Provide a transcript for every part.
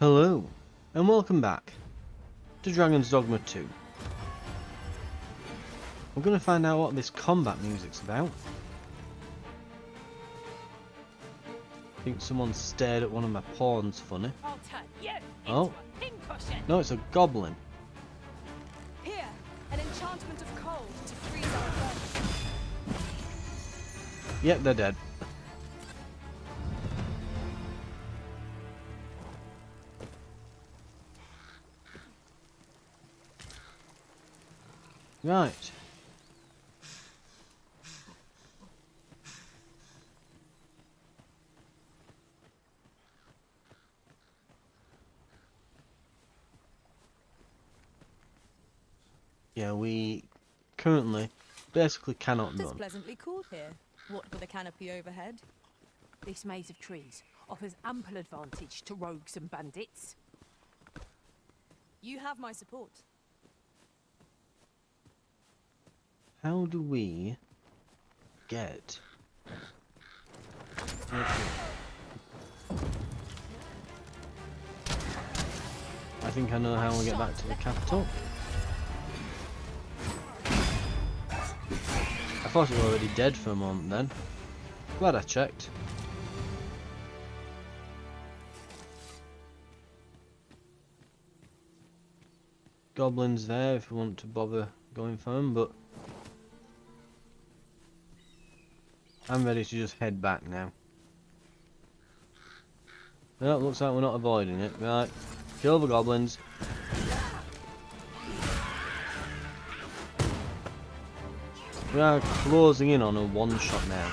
Hello, and welcome back to Dragon's Dogma 2. We're going to find out what this combat music's about. I think someone stared at one of my pawns funny. I'll turn you Oh, into a pincushion. no, it's a goblin. Here, an enchantment of cold to freeze our bones. Yep, they're dead. Right. Yeah, we currently basically cannot It's run. pleasantly cool here. What with a canopy overhead? This maze of trees offers ample advantage to rogues and bandits. You have my support. How do we get... Okay. I think I know how we get back to the capital. I thought it were already dead for a moment then. Glad I checked. Goblins there if we want to bother going for them, but I'm ready to just head back now. Well, looks like we're not avoiding it. Right, kill the goblins. We are closing in on a one-shot now.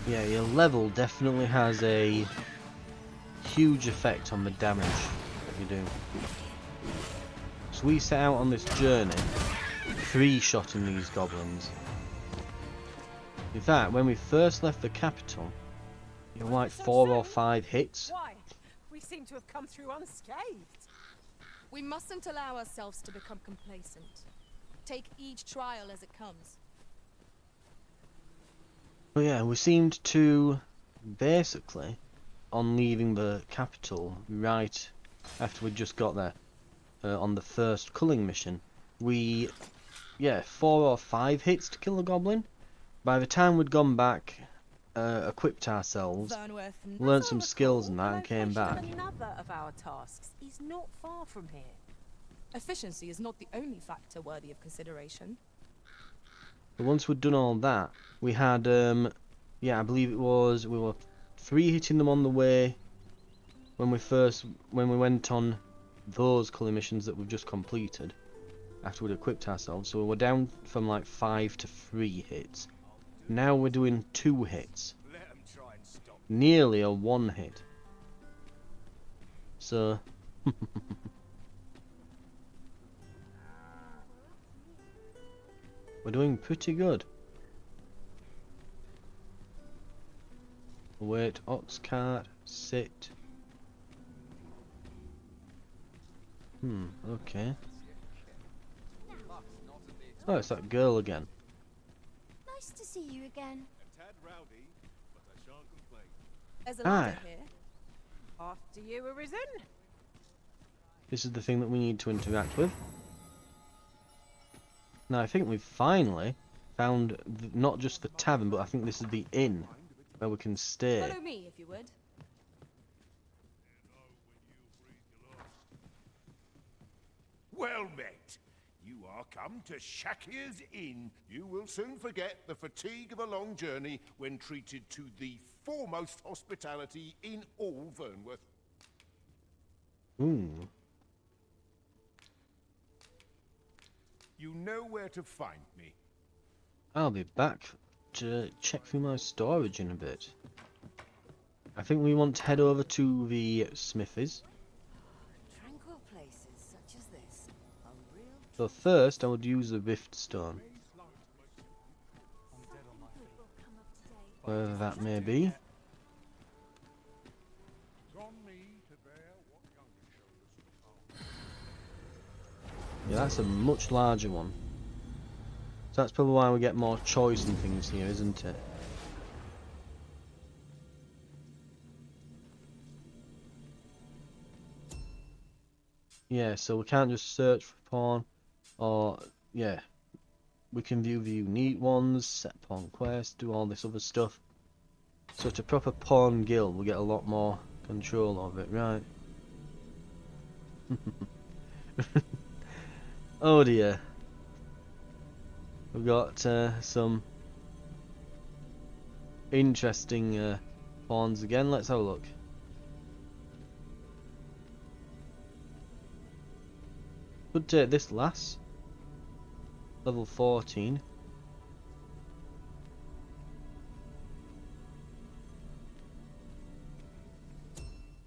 Yeah, your level definitely has a huge effect on the damage that you do. So we set out on this journey, three-shotting these goblins. In fact, when we first left the capital, you had like 4 or 5 hits. Why? We seem to have come through unscathed. We mustn't allow ourselves to become complacent. Take each trial as it comes. But yeah, we seemed to basically, on leaving the capital right after we just got there, on the first culling mission, we, 4 or 5 hits to kill a goblin. By the time we'd gone back, equipped ourselves, learned some skills and that, and came back. Another of our tasks is not far from here. Efficiency is not the only factor worthy of consideration. But once we'd done all that, we had, I believe it was, we were 3 hitting them on the way when we went on those culling missions that we've just completed after we'd equipped ourselves. So we were down from like 5 to 3 hits. Now we're doing 2 hits. Nearly a 1 hit. So we're doing pretty good. Wait, ox cart, sit. Okay. Oh, it's that girl again. Nice to see you again. There's a Ah. ladder here. After you, Arisen. This is the thing that we need to interact with. Now I think we've finally found not just the tavern, but I think this is the inn where we can stay. Follow me, if you would. Well met. You are come to Shakir's Inn. You will soon forget the fatigue of a long journey when treated to the foremost hospitality in all Vernworth. Ooh. You know where to find me. I'll be back to check through my storage in a bit. I think we want to head over to the smithies. Tranquil places such as this are real. So first I would use the rift stone. Wherever that may be. Yeah, that's a much larger one. So that's probably why we get more choice and things here, isn't it? Yeah, so we can't just search for pawn, or, yeah, we can view the unique ones, set pawn quest, do all this other stuff. So it's a proper pawn guild, we'll get a lot more control of it, right? Oh dear. We've got some interesting pawns again, let's have a look. Could take this last. Level 14.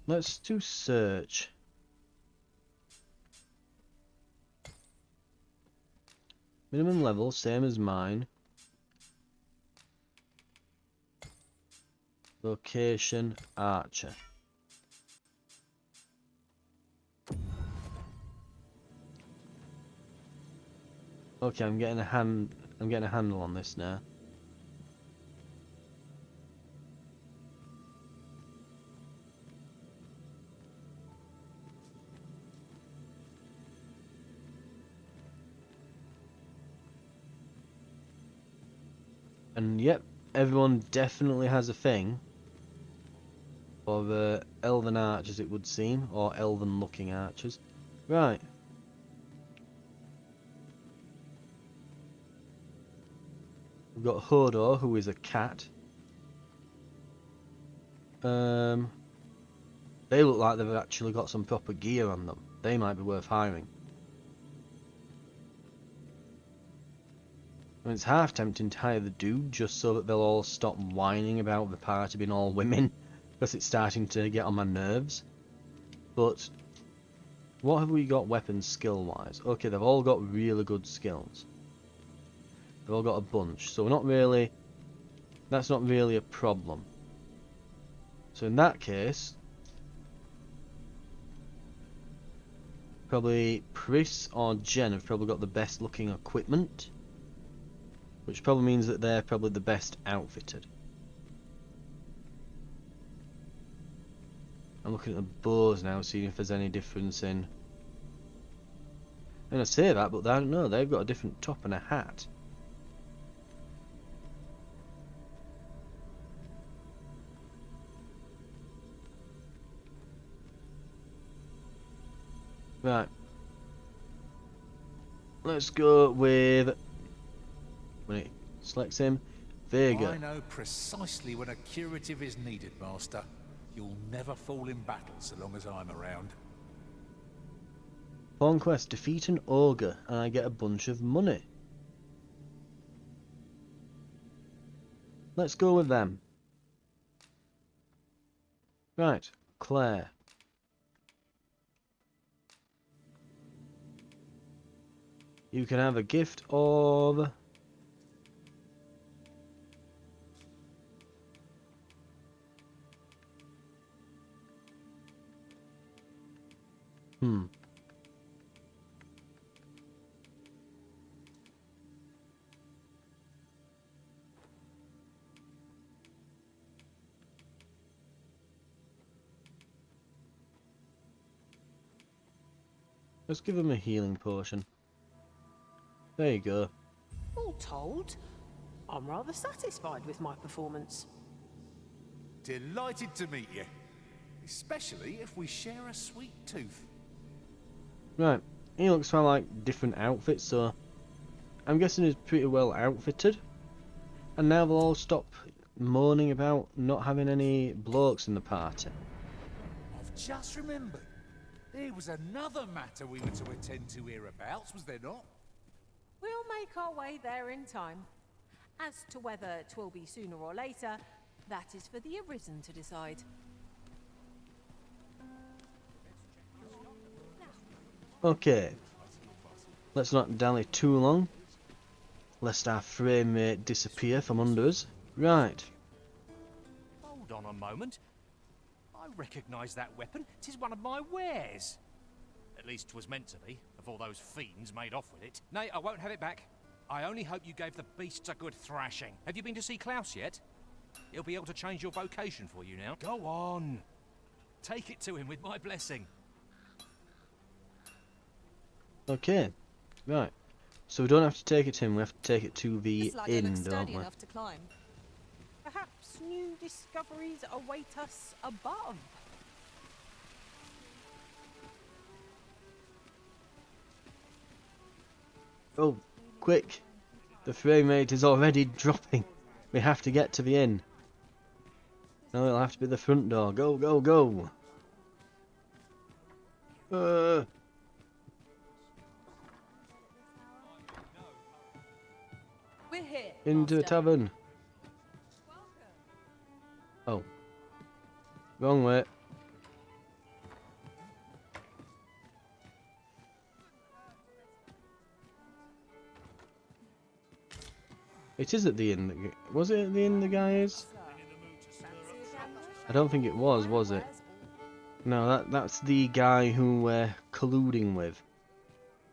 Let's do search. Minimum level, same as mine. Vocation, archer. Okay, I'm getting a handle on this now. And yep, everyone definitely has a thing for the elven archers, it would seem, or elven looking archers. Right. We've got Hodor, who is a cat. They look like they've actually got some proper gear on them. They might be worth hiring. I mean, it's half tempting to hire the dude just so that they'll all stop whining about the party being all women, because it's starting to get on my nerves. But what have we got weapons skill wise? Okay, they've all got really good skills. They've all got a bunch, so we're not really, that's not really a problem. So in that case, probably Pris or Jen have probably got the best looking equipment, which probably means that they're probably the best outfitted. I'm looking at the bows now, seeing if there's any difference in. And I say that, but I don't know, they've got a different top and a hat. Right. Let's go with, when it selects him, Vega. I know precisely when a curative is needed, Master. You'll never fall in battle so long as I'm around. Pawn quest, defeat an ogre, and I get a bunch of money. Let's go with them. Right, Claire. You can have a gift of... Let's give him a healing potion. There you go. All told, I'm rather satisfied with my performance. Delighted to meet you. Especially if we share a sweet tooth. Right, he looks for like different outfits, so I'm guessing he's pretty well outfitted. And now they'll all stop moaning about not having any blokes in the party. I've just remembered. There was another matter we were to attend to hereabouts, was there not? We'll make our way there in time. As to whether 'twill be sooner or later, that is for the Arisen to decide. Okay, let's not dally too long, lest our frame rate disappear from under us. Right. Hold on a moment. I recognise that weapon. 'Tis one of my wares. At least 'twas meant to be, before those fiends made off with it. Nay, I won't have it back. I only hope you gave the beasts a good thrashing. Have you been to see Klaus yet? He'll be able to change your vocation for you now. Go on. Take it to him with my blessing. Okay, right. So we don't have to take it to him, we have to take it to the This ladder inn, looks don't sturdy we? enough to climb. Perhaps new discoveries await us above. Oh, quick! The frame rate is already dropping. We have to get to the inn. No, it'll have to be the front door. Go, go, go! We're here. Into a Master. tavern. Oh. Wrong way. It is at the inn. Was it at the inn the guy is? I don't think it was it? No, that's the guy who we're colluding with.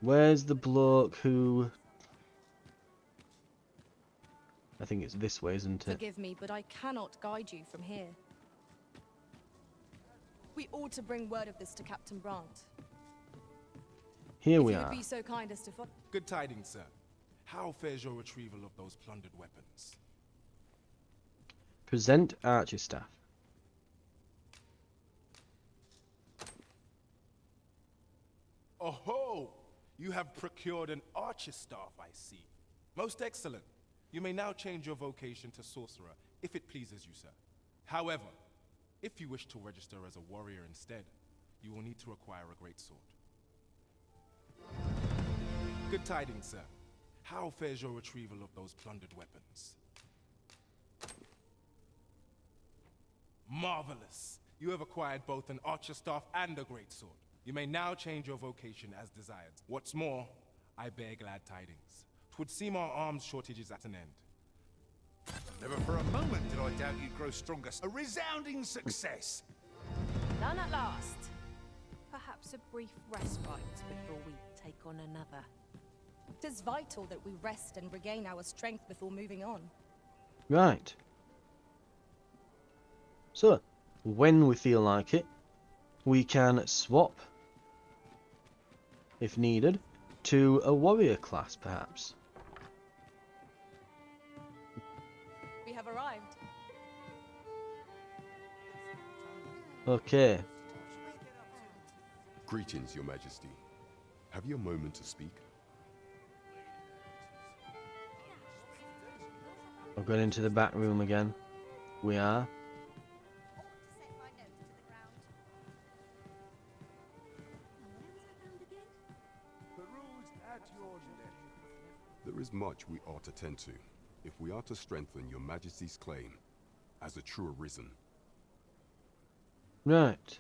Where's the bloke who... I think it's this way, isn't it? Forgive me, but I cannot guide you from here. We ought to bring word of this to Captain Brandt. Here If we you would are. be so kind as to follow. Good tidings, sir. How fares your retrieval of those plundered weapons? Present archer staff. Oh-ho! You have procured an archer staff, I see. Most excellent. You may now change your vocation to sorcerer, if it pleases you, sir. However, if you wish to register as a warrior instead, you will need to acquire a greatsword. Good tidings, sir. How fares your retrieval of those plundered weapons? Marvelous! You have acquired both an archer staff and a greatsword. You may now change your vocation as desired. What's more, I bear glad tidings. 'Twould seem our arms shortage is at an end. Never for a moment did I doubt you'd grow stronger. A resounding success. Done at last. Perhaps a brief respite before we take on another. It is vital that we rest and regain our strength before moving on. Right. So, when we feel like it, we can swap, if needed, to a warrior class, perhaps. We have arrived. Okay. Greetings, Your Majesty. Have you a moment to speak? We're going into the back room again. We are. There is much we ought to tend to, if we are to strengthen Your Majesty's claim as a true Arisen. Right.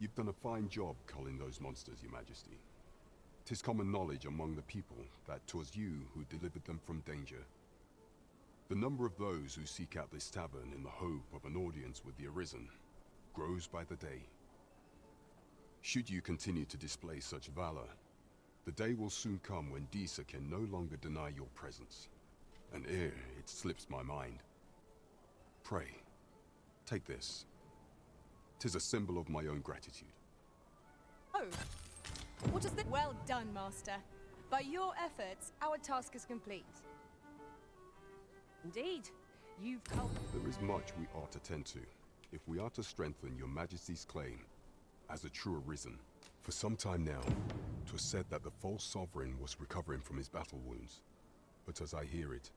You've done a fine job culling those monsters, Your Majesty. 'Tis common knowledge among the people that 'twas you who delivered them from danger. The number of those who seek out this tavern in the hope of an audience with the Arisen grows by the day. Should you continue to display such valor, the day will soon come when Disa can no longer deny your presence. And ere it slips my mind, pray, take this. 'Tis a symbol of my own gratitude. Oh, what is that? Well done, Master. By your efforts, our task is complete. Indeed, you've helped. There is much we ought to tend to, if we are to strengthen Your Majesty's claim as a true Arisen. For some time now, 'twas said that the false sovereign was recovering from his battle wounds. But as I hear it,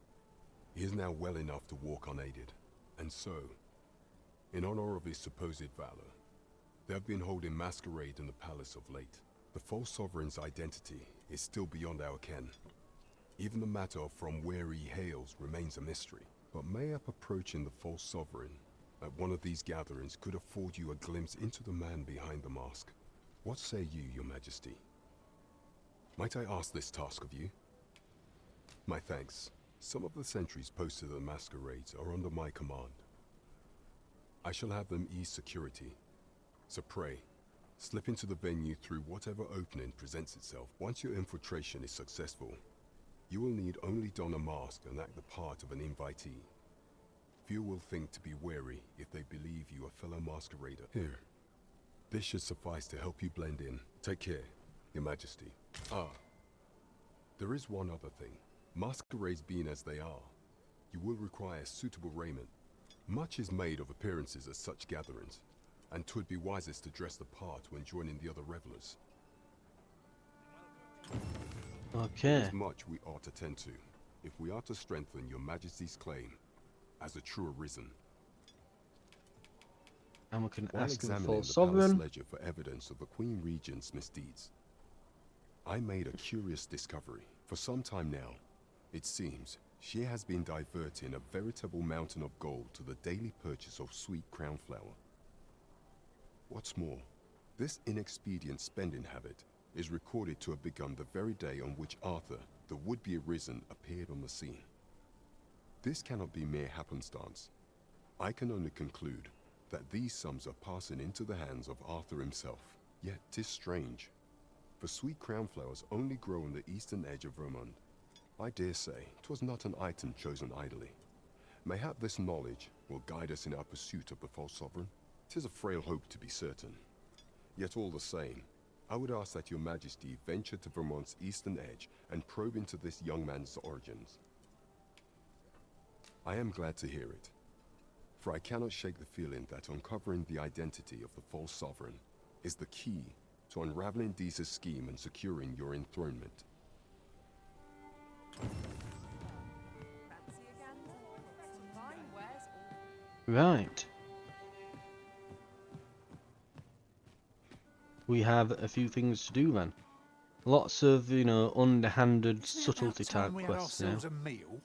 he is now well enough to walk unaided. And so, in honor of his supposed valor, they have been holding masquerade in the palace of late. The false sovereign's identity is still beyond our ken. Even the matter of from where he hails remains a mystery. But mayhap approaching the false sovereign at one of these gatherings could afford you a glimpse into the man behind the mask. What say you, Your Majesty? Might I ask this task of you? My thanks. Some of the sentries posted at the masquerades are under my command. I shall have them ease security. So pray, Slip into the venue through whatever opening presents itself. Once your infiltration is successful, you will need only don a mask and act the part of an invitee. Few will think to be wary if they believe you a fellow masquerader. Here, this should suffice to help you blend in. Take care, Your Majesty. Ah, there is one other thing. Masquerades being as they are, you will require suitable raiment. Much is made of appearances at such gatherings, and 'twould be wisest to dress the part when joining the other revelers. Okay. There is much we ought to tend to, if we are to strengthen Your Majesty's claim as a true Arisen. And we can While ask the examining false the palace sovereign. ledger for evidence of the Queen Regent's misdeeds, I made a curious discovery. For some time now, it seems she has been diverting a veritable mountain of gold to the daily purchase of sweet crown flower. What's more, this inexpedient spending habit is recorded to have begun the very day on which Arthur, the would-be Arisen, appeared on the scene. This cannot be mere happenstance. I can only conclude that these sums are passing into the hands of Arthur himself. Yet 'tis strange, for sweet crown flowers only grow on the eastern edge of Vermont. I dare say 'twas not an item chosen idly. Mayhap this knowledge will guide us in our pursuit of the false sovereign. 'Tis a frail hope, to be certain. Yet all the same, I would ask that Your Majesty venture to Vermont's eastern edge and probe into this young man's origins. I am glad to hear it, for I cannot shake the feeling that uncovering the identity of the false sovereign is the key to unraveling Deeza's scheme and securing your enthronement. Right. We have a few things to do then. Lots of, you know, underhanded subtlety type quests now. A meal?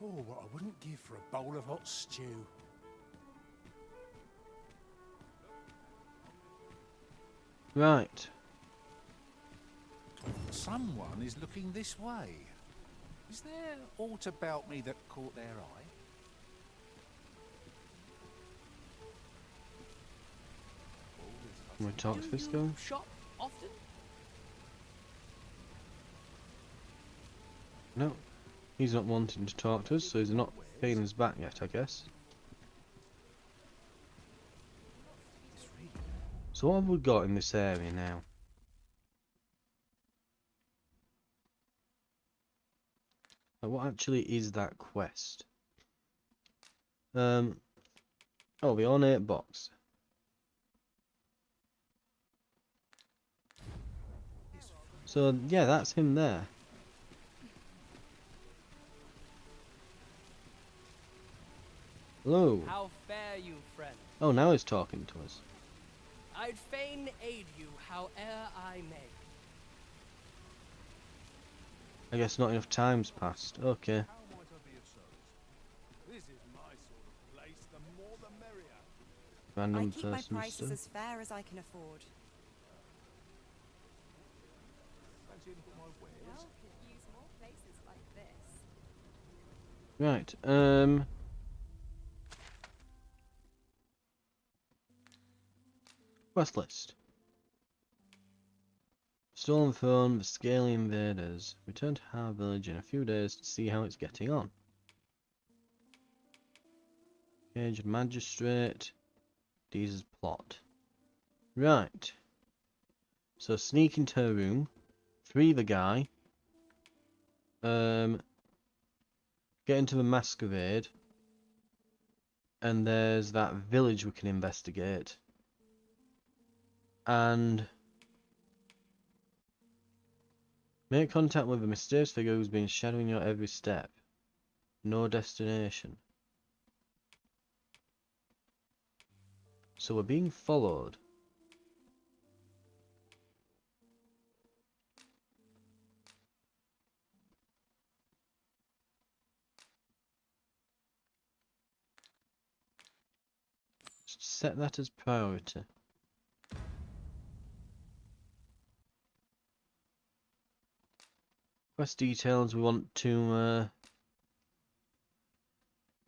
Oh, what I wouldn't give for a bowl of hot stew. Right. Someone is looking this way. Is there aught about me that caught their eye? Can we talk to this guy? Shop often? No. He's not wanting to talk to us, so he's not paying us back yet, I guess. So what have we got in this area now? Like, what actually is that quest? Oh, the ornate box. So yeah, that's him there. Hello. How fare you, friend? Oh, now he's talking to us. I'd fain aid you howe'er I may. I guess not enough time's passed. Okay. This is my sort of place, the more the merrier. Random I keep my person prices stuff. as fair as I can afford. Right. Quest list. Stolen phone, the scaly invaders. Return to Har village in a few days to see how it's getting on. Caged magistrate. Deeza's plot. Right. So sneak into her room. Free the guy. Get into the masquerade. And there's that village we can investigate. And make contact with a mysterious figure who's been shadowing your every step. No destination. So we're being followed. Set that as priority. Quest details, we want to,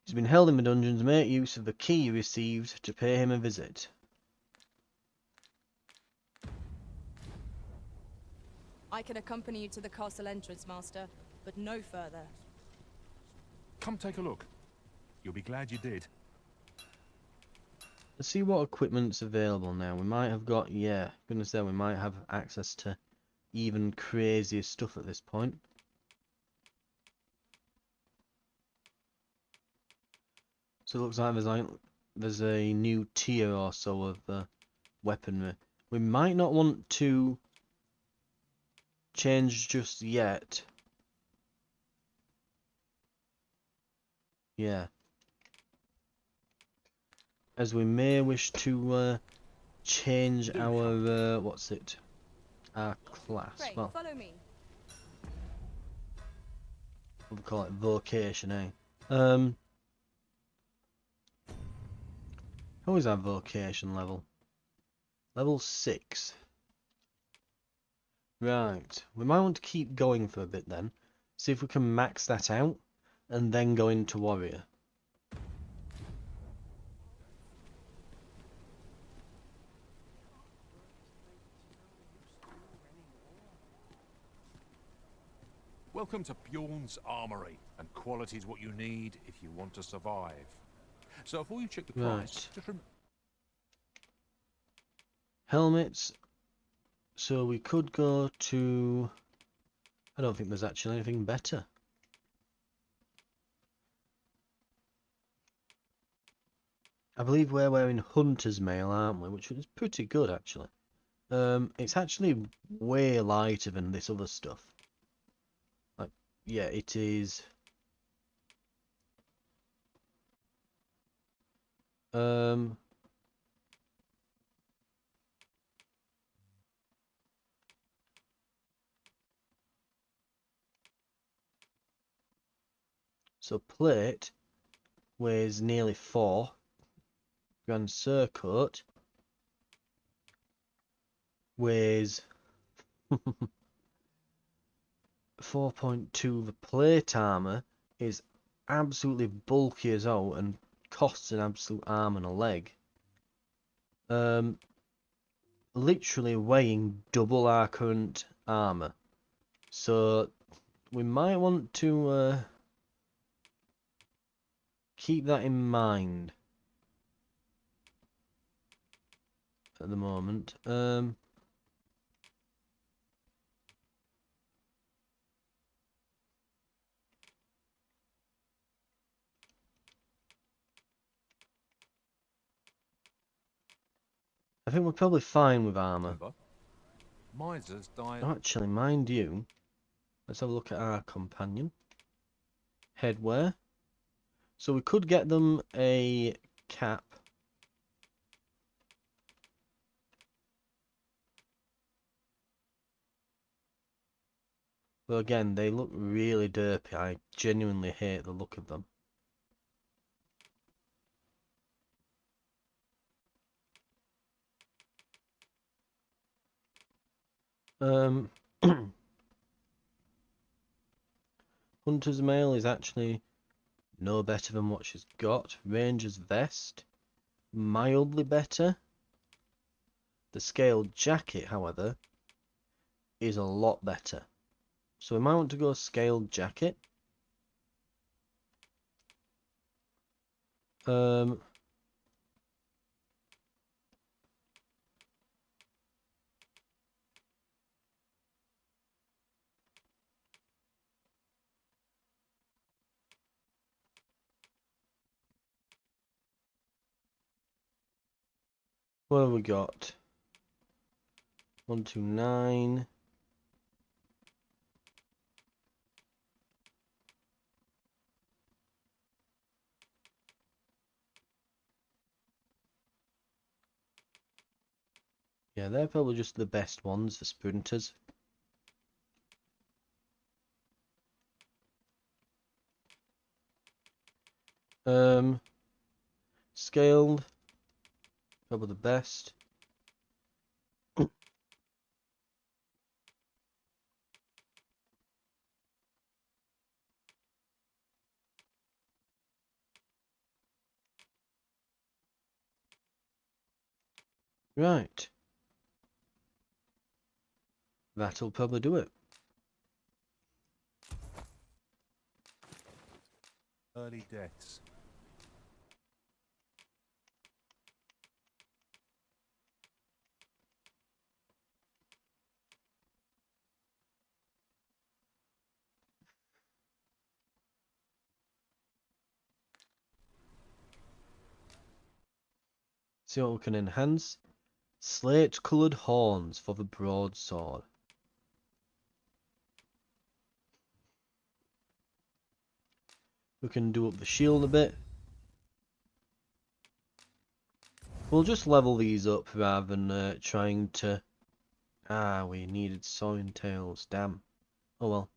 he's been held in the dungeons. Make use of the key you received to pay him a visit. I can accompany you to the castle entrance, Master, but no further. Come take a look. You'll be glad you did. Let's see what equipment's available now. We might have got, yeah, goodness there, we might have access to even crazier stuff at this point. So it looks like there's a new tier or so of weaponry. We might not want to change just yet. Yeah. As we may wish to change our, what's it? Our class. Pray, Well, follow me. we'll call it vocation, eh? How is our vocation level? Level 6. Right. We might want to keep going for a bit then. See if we can max that out. And then go into warrior. Welcome to Bjorn's Armory, and quality's what you need if you want to survive. So before you check the price, Right. just remember... Helmets. So we could go to... I don't think there's actually anything better. I believe we're wearing Hunter's Mail, aren't we? Which is pretty good, actually. It's actually way lighter than this other stuff. Like, yeah, it is. So plate weighs nearly 4. Grand Surcoat weighs 4.2. The plate armor is absolutely bulky as hell and costs an absolute arm and a leg. Literally weighing double our current armor. So we might want to keep that in mind at the moment. I think we're probably fine with armor. Misers die... Oh, actually, mind you, let's have a look at our companion. Headwear. So we could get them a cap. But again, they look really derpy. I genuinely hate the look of them. Hunter's Mail is actually no better than what she's got. Ranger's Vest, mildly better. The Scaled Jacket, however, is a lot better. So we might want to go Scaled Jacket. What have we got? 129. Yeah, they're probably just the best ones for sprinters. Scaled, probably the best. Right. That'll probably do it. Early deaths. See what we can enhance. Slate-coloured horns for the broadsword. We can do up the shield a bit. We'll just level these up rather than trying to... Ah, we needed soaring tails. Damn. Oh well.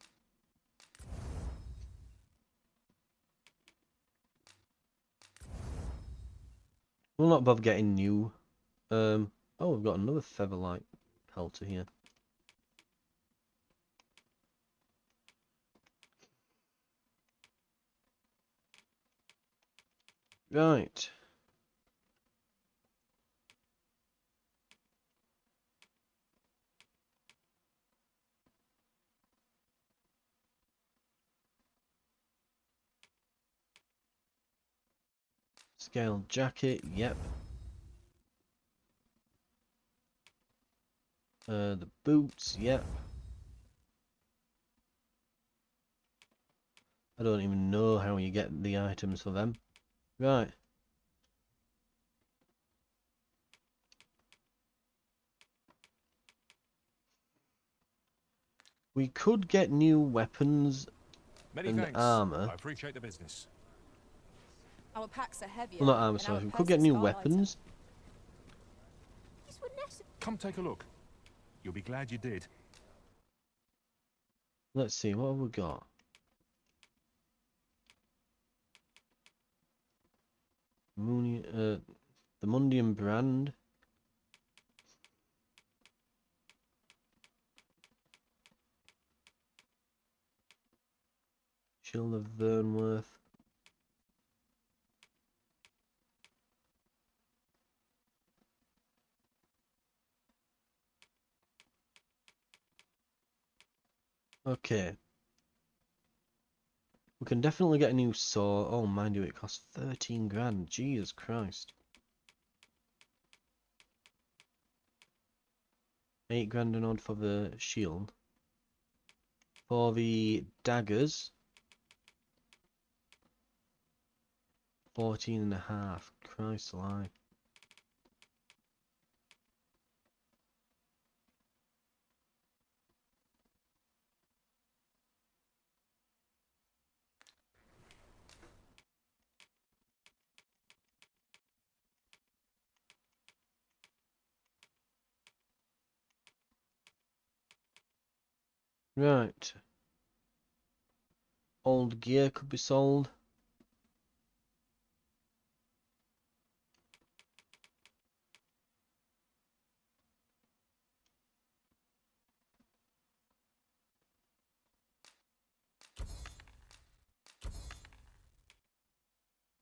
We'll not bother getting new. Oh, we've got another featherlight pelter here. Right. Scaled jacket, yep. The boots, yep. I don't even know how you get the items for them. Right. We could get new weapons Many and thanks. armor. I appreciate the business. Our packs are heavier. Well, not armor, and sorry. our We could purses get new far lighter. weapons. This would necessarily. Come take a look. You'll be glad you did. Let's see, what have we got? The Mundian brand. Shield of Vernworth. Okay. We can definitely get a new sword. Oh, mind you, it costs 13 grand. Jesus Christ. 8 grand and odd for the shield. For the daggers, 14 and a half. Christ alive. Right. Old gear could be sold.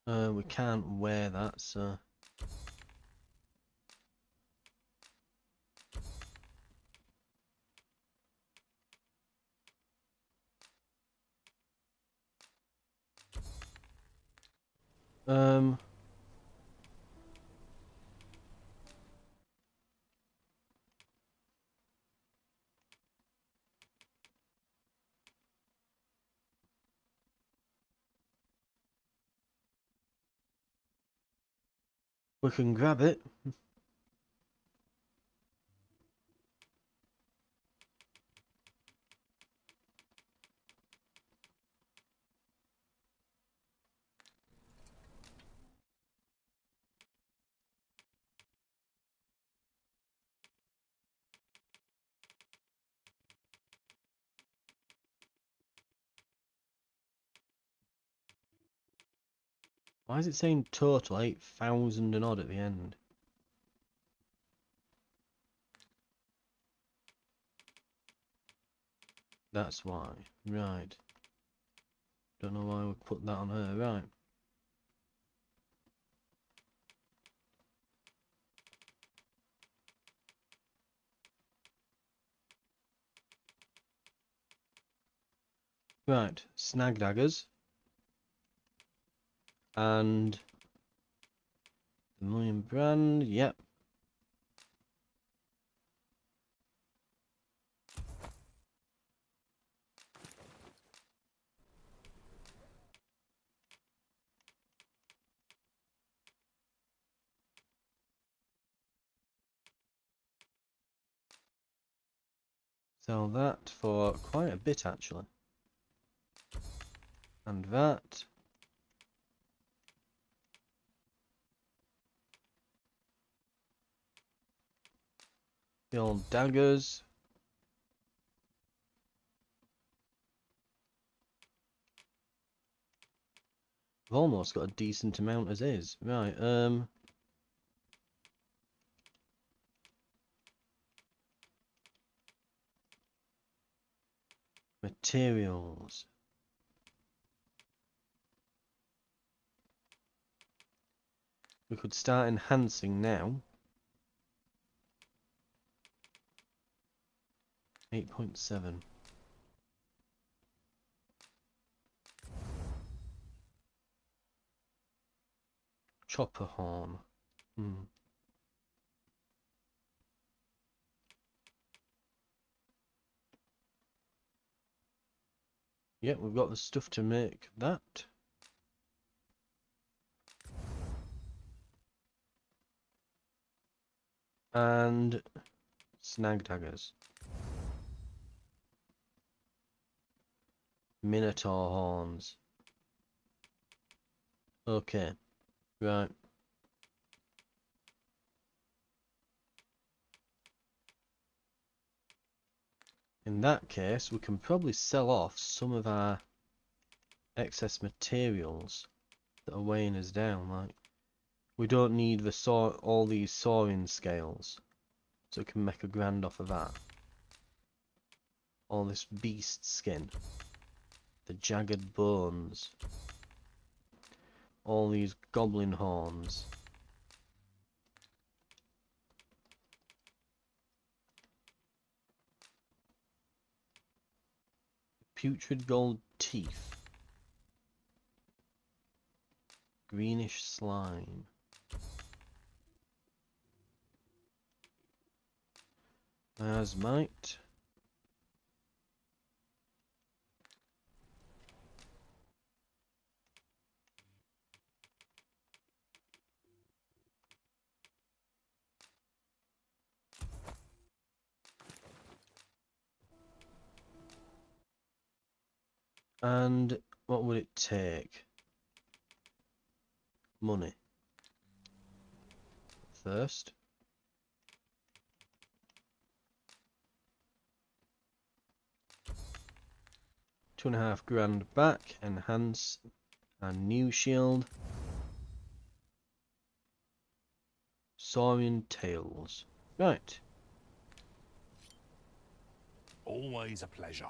We can't wear that, so... Um... We can grab it. Why is it saying total 8,000 and odd at the end? That's why. Right. Don't know why we put that on her. Right. Right, snag daggers. And the Million Brand, yep. Sell that for quite a bit actually. And that. The old daggers. I've almost got a decent amount as is. Right, materials. We could start enhancing now. 8.7. Chopper horn. Yep, we've got the stuff to make that. And snag daggers. Minotaur horns. Okay, right. In that case, we can probably sell off some of our excess materials that are weighing us down. Like, we don't need the all these soaring scales, so we can make a grand off of that. All this beast skin, the jagged bones, all these goblin horns. Putrid gold teeth. Greenish slime. Asmite. And what would it take? Money. First. £2.5 grand back. Enhance. And new shield. Saurian tails. Right. Always a pleasure.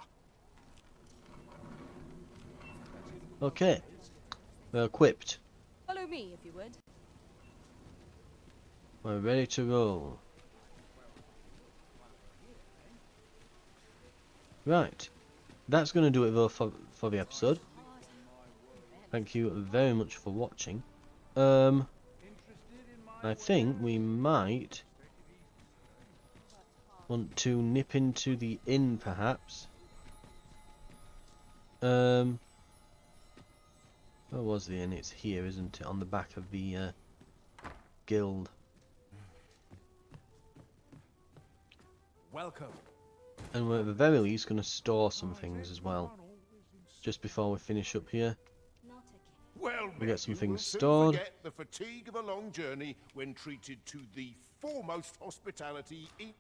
Okay. We're equipped. Follow me, if you would. We're ready to roll. Right. That's going to do it though for the episode. Thank you very much for watching. I think we might want to nip into the inn, perhaps. Where was the inn? It's here, isn't it? On the back of the guild. Welcome. And we're at the very least going to store some things as well. Just before we finish up here. Well, We get some you will things soon stored. forget the fatigue of a long journey when treated to the foremost hospitality in...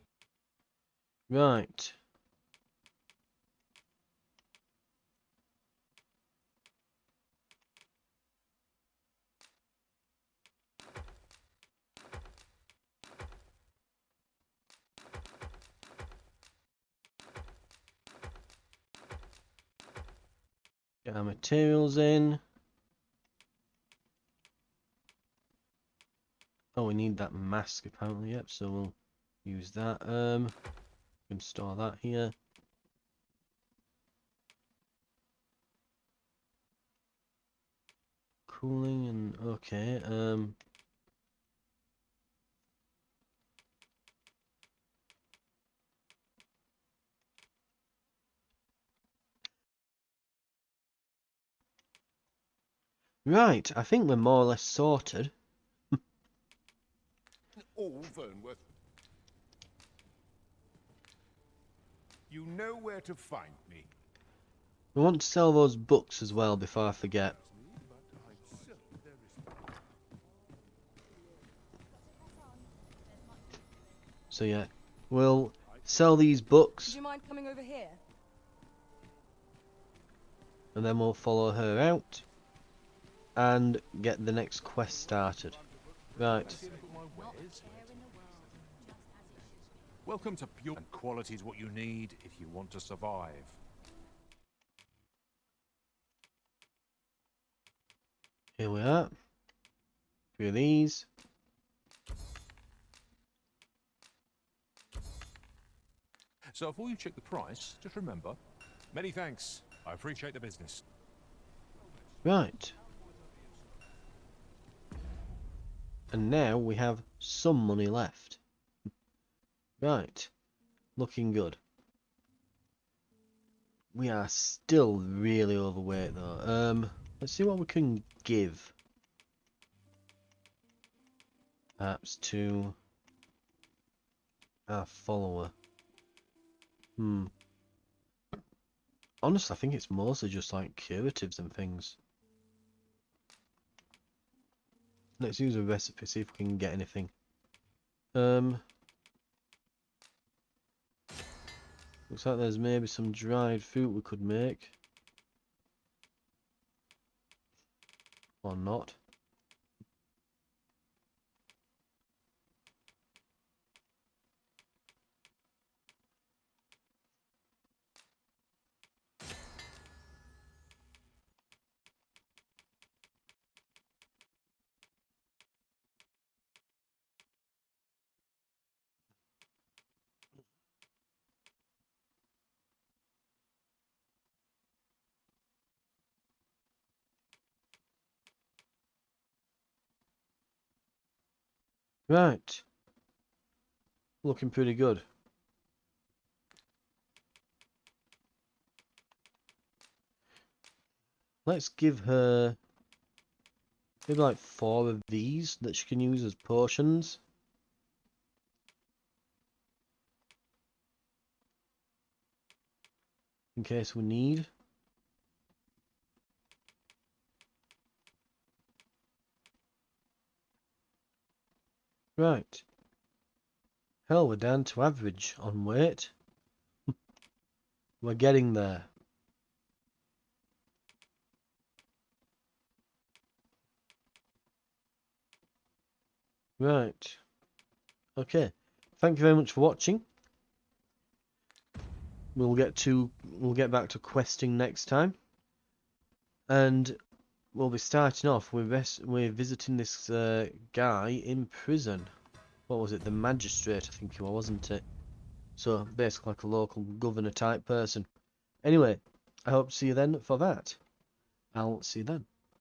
Right. Get our materials in. Oh, we need that mask apparently, yep, so we'll use that. We can store that here. cooling and okay. Right, I think we're more or less sorted. All Vernworth. You know where to find me. We want to sell those books as well before I forget. So yeah, we'll sell these books. Would you mind coming over here? And then we'll follow her out and get the next quest started. Right. Welcome to Pure, and quality is what you need if you want to survive. Here we are. Three of these. So before you check the price, just remember, many thanks. I appreciate the business. Right. And now we have some money left. Right. Looking good. We are still really overweight though. Let's see what we can give. Perhaps to our follower. Honestly, I think it's mostly just like curatives and things. Let's use a recipe, see if we can get anything. Looks like there's maybe some dried fruit we could make. Or not. Right. Looking pretty good. Let's give her maybe like 4 of these that she can use as potions. In case we need. Right. Hell, we're down to average on weight. We're getting there. Right. Okay. Thank you very much for watching. We'll get back to questing next time. And we'll be starting off with we're visiting this guy in prison. What was it? The magistrate, I think he was, wasn't it? So basically like a local governor type person. Anyway, I hope to see you then for that. I'll see you then.